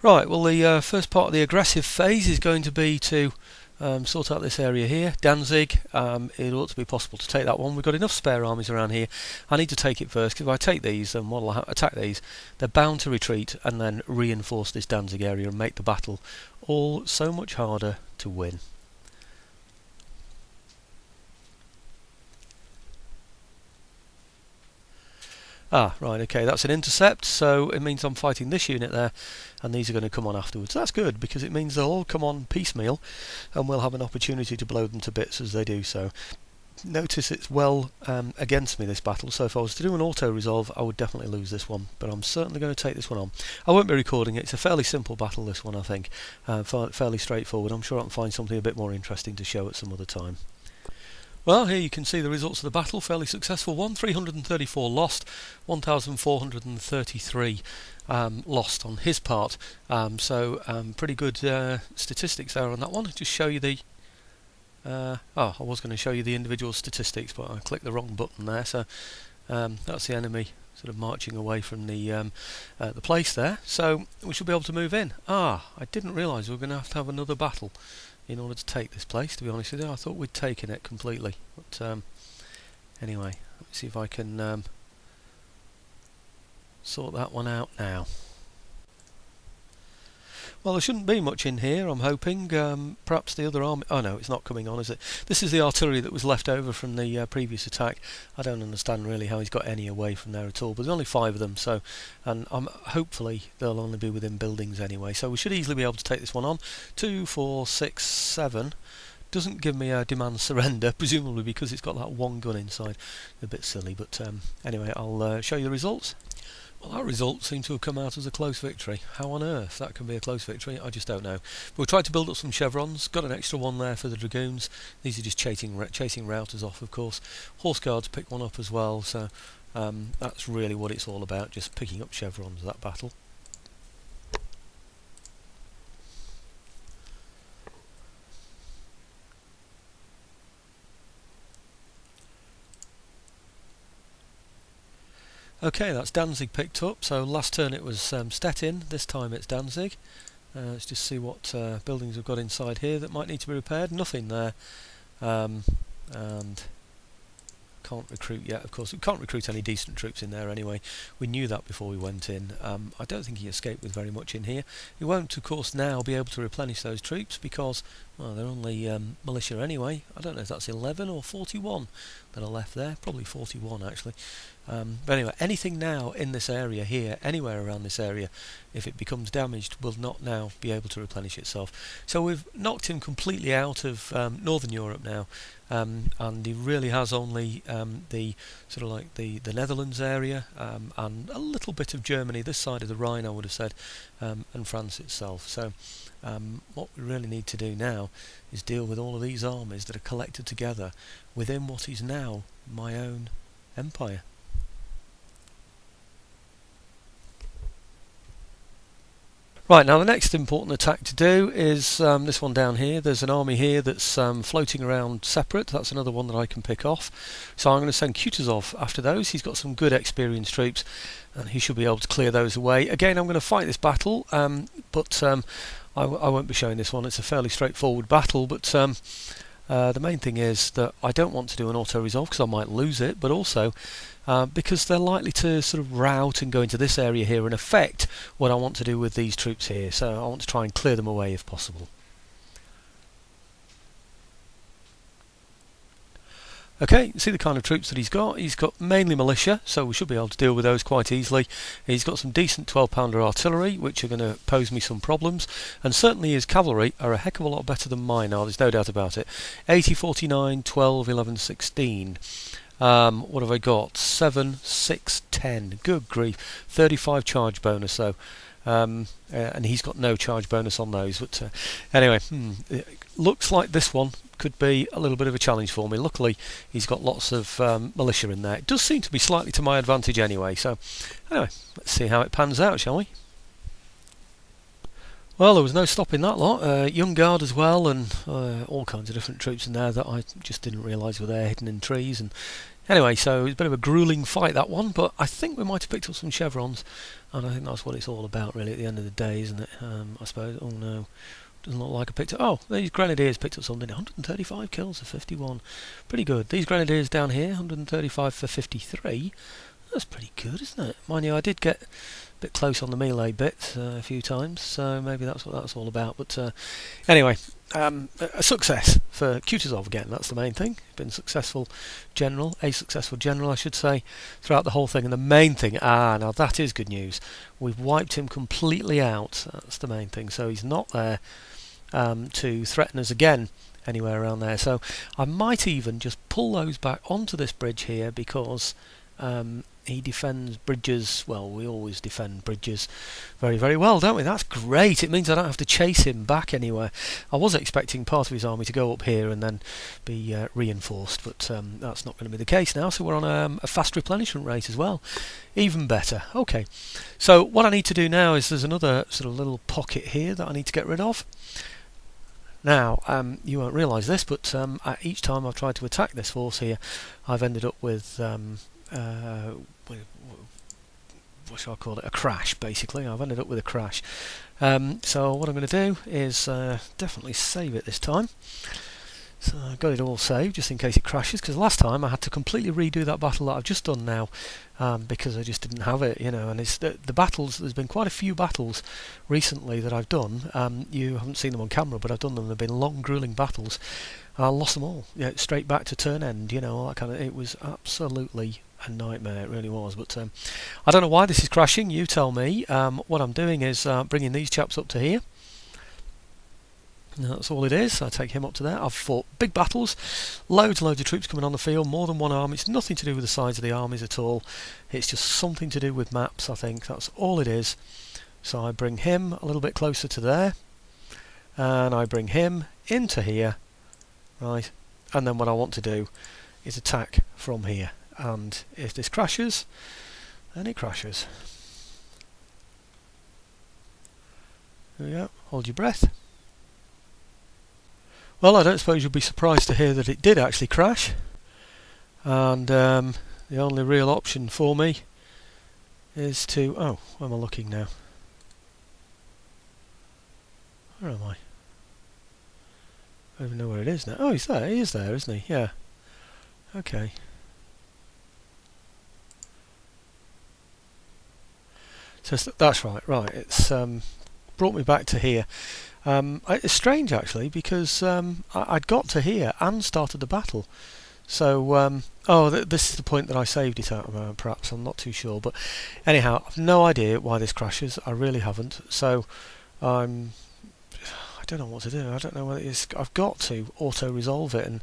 Right, well the first part of the aggressive phase is going to be to sort out this area here, Danzig. It ought to be possible to take that one. We've got enough spare armies around here. I need to take it first, because if I take these and what will attack these, they're bound to retreat and then reinforce this Danzig area and make the battle all so much harder to win. Ah, right, okay, that's an intercept, so it means I'm fighting this unit there, and these are going to come on afterwards. That's good, because it means they'll all come on piecemeal, and we'll have an opportunity to blow them to bits as they do so. Notice it's well against me, this battle, so if I was to do an auto-resolve, I would definitely lose this one, but I'm certainly going to take this one on. I won't be recording it. It's a fairly simple battle, this one, I think. Fairly straightforward. I'm sure I can find something a bit more interesting to show at some other time. Well, here you can see the results of the battle. Fairly successful one. 334 lost, 1,433 lost on his part. Pretty good statistics there on that one. Just show you the... I was going to show you the individual statistics, but I clicked the wrong button there. So that's the enemy sort of marching away from the place there. So we should be able to move in. I didn't realise we were going to have another battle in order to take this place, to be honest with you. I thought we'd taken it completely, but anyway, let me see if I can sort that one out now. Well, there shouldn't be much in here, I'm hoping. Perhaps the other army... Oh no, it's not coming on, is it? This is the artillery that was left over from the previous attack. I don't understand really how he's got any away from there at all, but there's only 5 of them, so... And hopefully they'll only be within buildings anyway, so we should easily be able to take this one on. 2, 4, 6, 7... Doesn't give me a demand surrender, presumably because it's got that one gun inside. A bit silly, but anyway, I'll show you the results. Well, that result seemed to have come out as a close victory. How on earth that can be a close victory, I just don't know. But we tried to build up some chevrons, got an extra one there for the dragoons. These are just chasing routers off, of course. Horse guards picked one up as well, so that's really what it's all about, just picking up chevrons, that battle. Okay, that's Danzig picked up. So last turn it was Stettin, this time it's Danzig. Let's just see what buildings we've got inside here that might need to be repaired. Nothing there, and can't recruit yet. Of course, we can't recruit any decent troops in there anyway. We knew that before we went in. I don't think he escaped with very much in here. He won't, of course, now be able to replenish those troops because, well, they're only militia anyway. I don't know if that's 11 or 41 that are left there. Probably 41 actually. But anyway, anything now in this area here, anywhere around this area, if it becomes damaged, will not now be able to replenish itself. So we've knocked him completely out of Northern Europe now, and he really has only the sort of like the Netherlands area and a little bit of Germany, this side of the Rhine, I would have said, and France itself. So what we really need to do now is deal with all of these armies that are collected together within what is now my own empire. Right, now the next important attack to do is this one down here. There's an army here that's floating around separate. That's another one that I can pick off. So I'm going to send Kutuzov after those. He's got some good experienced troops and he should be able to clear those away. Again, I'm going to fight this battle, but I won't be showing this one. It's a fairly straightforward battle, but the main thing is that I don't want to do an auto-resolve because I might lose it, but also because they're likely to sort of rout and go into this area here and affect what I want to do with these troops here. So I want to try and clear them away if possible. Okay, see the kind of troops that he's got. He's got mainly militia, so we should be able to deal with those quite easily. He's got some decent 12-pounder artillery, which are going to pose me some problems, and certainly his cavalry are a heck of a lot better than mine are, there's no doubt about it. 80, 49, 12, 11, 16. What have I got? 7, 6, 10. Good grief. 35 charge bonus though. And he's got no charge bonus on those. But anyway, it looks like this one could be a little bit of a challenge for me. Luckily, he's got lots of militia in there. It does seem to be slightly to my advantage anyway. So anyway, let's see how it pans out, shall we? Well, there was no stopping that lot. Young Guard as well, and all kinds of different troops in there that I just didn't realise were there, hidden in trees, and Anyway, so it's a bit of a grueling fight, that one, but I think we might have picked up some chevrons, and I think that's what it's all about really at the end of the day, isn't it? I suppose. Oh no, doesn't look like I picked up... Oh, these Grenadiers picked up something. 135 kills for 51. Pretty good. These Grenadiers down here, 135 for 53. That's pretty good, isn't it? Mind you, I did get a bit close on the melee bit a few times, so maybe that's what that's all about. But anyway, a success for Kutuzov again. That's the main thing. Been a successful general, I should say, throughout the whole thing. And the main thing, now that is good news. We've wiped him completely out. That's the main thing. So he's not there to threaten us again anywhere around there. So I might even just pull those back onto this bridge here, because he defends bridges. Well, we always defend bridges very, very well, don't we? That's great. It means I don't have to chase him back anywhere. I was expecting part of his army to go up here and then be reinforced, but that's not going to be the case now. So we're on a fast replenishment rate as well. Even better. Okay. So what I need to do now is there's another sort of little pocket here that I need to get rid of. Now, you won't realise this, but each time I've tried to attack this force here, I've ended up with what shall I call it? A crash, basically. I've ended up with a crash. So what I'm going to do is definitely save it this time. So I've got it all saved just in case it crashes, because last time I had to completely redo that battle that I've just done now, because I just didn't have it, you know. And it's the battles. There's been quite a few battles recently that I've done. You haven't seen them on camera, but I've done them. They've been long, grueling battles. I lost them all. Yeah, straight back to turn end. You know, all that kind of. It was absolutely a nightmare. It really was. But I don't know why this is crashing. You tell me. What I'm doing is bringing these chaps up to here. That's all it is. I take him up to there. I've fought big battles, loads and loads of troops coming on the field, more than one army. It's nothing to do with the size of the armies at all. It's just something to do with maps, I think. That's all it is. So I bring him a little bit closer to there, and I bring him into here, right? And then what I want to do is attack from here. And if this crashes, then it crashes. There we go. Hold your breath. Well, I don't suppose you'll be surprised to hear that it did actually crash, and the only real option for me is to... Oh, where am I looking now? Where am I? I don't even know where it is now. Oh, he's there. He is there, isn't he? Yeah. Okay. So that's right. Right. It's brought me back to here. It's strange actually, because I'd got to here and started the battle. So this is the point that I saved it at. Perhaps, I'm not too sure, but anyhow, I've no idea why this crashes. I really haven't. So I don't know what to do. I don't know whether it's... I've got to auto-resolve it, and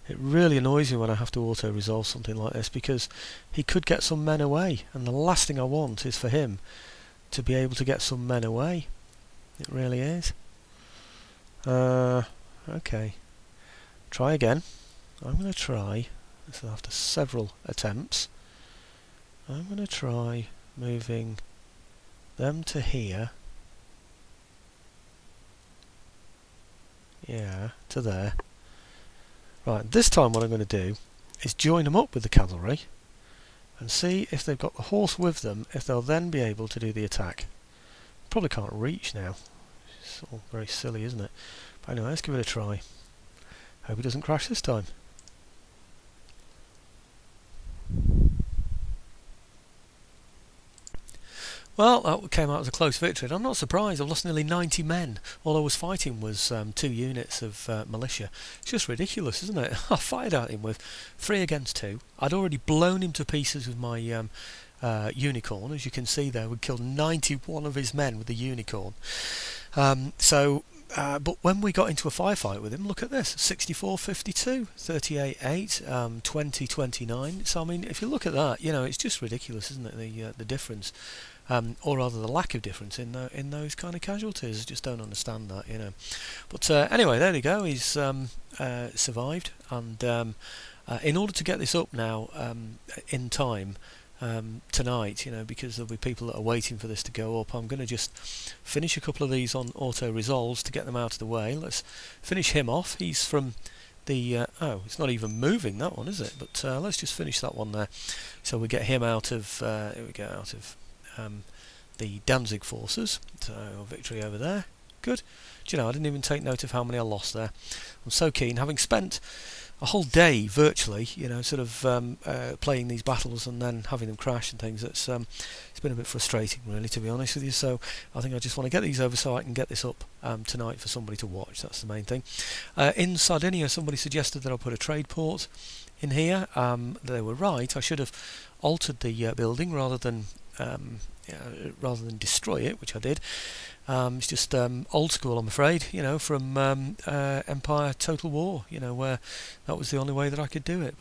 it really annoys me when I have to auto-resolve something like this, because he could get some men away, and the last thing I want is for him to be able to get some men away. It really is. Okay. Try again. I'm going to try, this is after several attempts, I'm going to try moving them to here. Yeah, to there. Right, this time what I'm going to do is join them up with the cavalry and see if they've got the horse with them, if they'll then be able to do the attack. Probably can't reach now. It's all very silly, isn't it? But anyway, let's give it a try. Hope it doesn't crash this time. Well, that came out as a close victory, and I'm not surprised. I've lost nearly 90 men. All I was fighting was 2 units of militia. It's just ridiculous, isn't it? I fired at him with 3 against 2. I'd already blown him to pieces with my unicorn. As you can see there, we killed 91 of his men with the unicorn. But when we got into a firefight with him, look at this: 64-52, 38-8, 20-29. So I mean, if you look at that, you know, it's just ridiculous, isn't it? The difference, or rather the lack of difference in those kind of casualties. I just don't understand that, you know. But anyway, there we go. He's survived, and in order to get this up now in time. Tonight, you know, because there'll be people that are waiting for this to go up, I'm going to just finish a couple of these on auto resolves to get them out of the way. Let's finish him off. He's from oh, it's not even moving, that one, is it? But let's just finish that one there. So we get him out of here we go, out of the Danzig forces. So victory over there. Good. Do you know, I didn't even take note of how many I lost there. I'm so keen, having spent a whole day virtually, you know, sort of playing these battles and then having them crash and things. It's been a bit frustrating, really, to be honest with you. So I think I just want to get these over so I can get this up tonight for somebody to watch. That's the main thing. In Sardinia, somebody suggested that I put a trade port in here. They were right. I should have altered the building rather than destroy it, which I did. It's just old school, I'm afraid, you know, from Empire Total War, you know, where that was the only way that I could do it. But